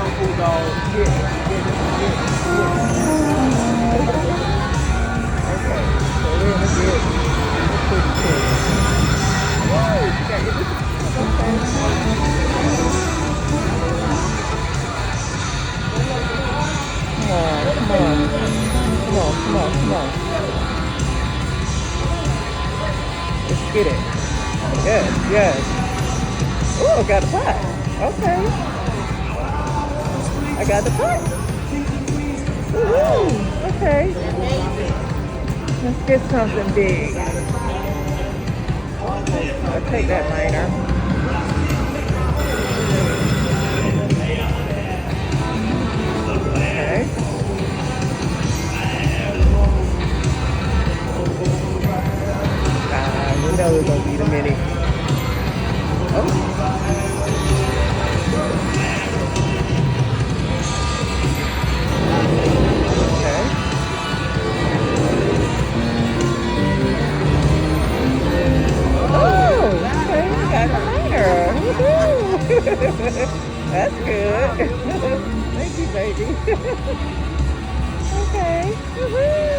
Yeah, okay, so we're gonna get the pretty pig. Woo! You got your okay. Come on, come on, come on, come on, come on. Let's get it. Yes, yes. Oh, I got a pot. Okay, I got the pot. Woohoo! Okay, let's get something big. I'll take that minor. Okay. You know we're gonna be the mini. Oh. Okay. Oh, okay, we got the minor. Woohoo! That's good. Thank you, baby. Okay. Woohoo!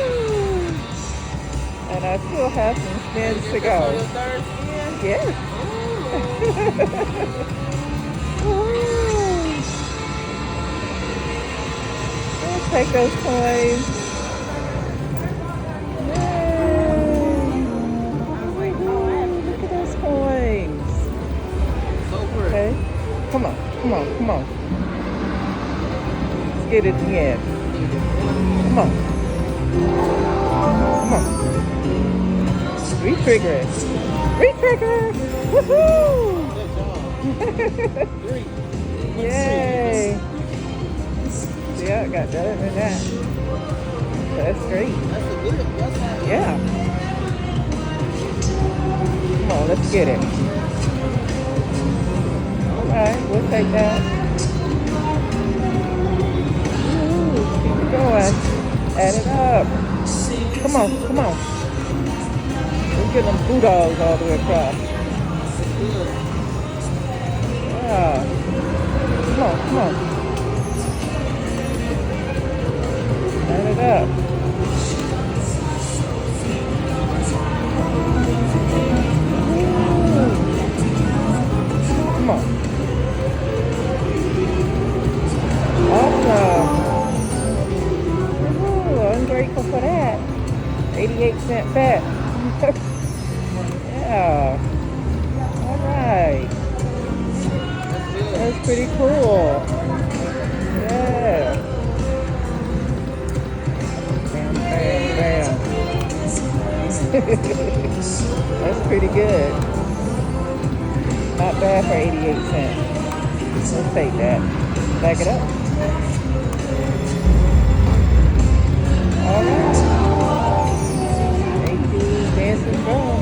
And I still have some spins to go. Yes. Woohoo! Let's take those coins. Yay! Look at those coins. Okay. Come on, come on, come on. Let's get it again. Come on. Come on. Re-trigger it. Re-trigger! Woohoo! Yay! Yeah, I got better than that. That's great. Yeah. Come on, let's get it. Alright, we'll take that. Ooh, keep it going. Add it up. Come on, come on. We're getting them bulldogs all the way across. Yeah. Come on, come on. Add it up. Ooh. Come on. Awesome. Ooh, I'm grateful for that. 88-cent bet. Yeah. All right. That's pretty cool. Yeah. Bam, bam, bam. That's pretty good. Not bad for 88 cents. Let's take that. Back it up. All right. Thank you. Dancing girl.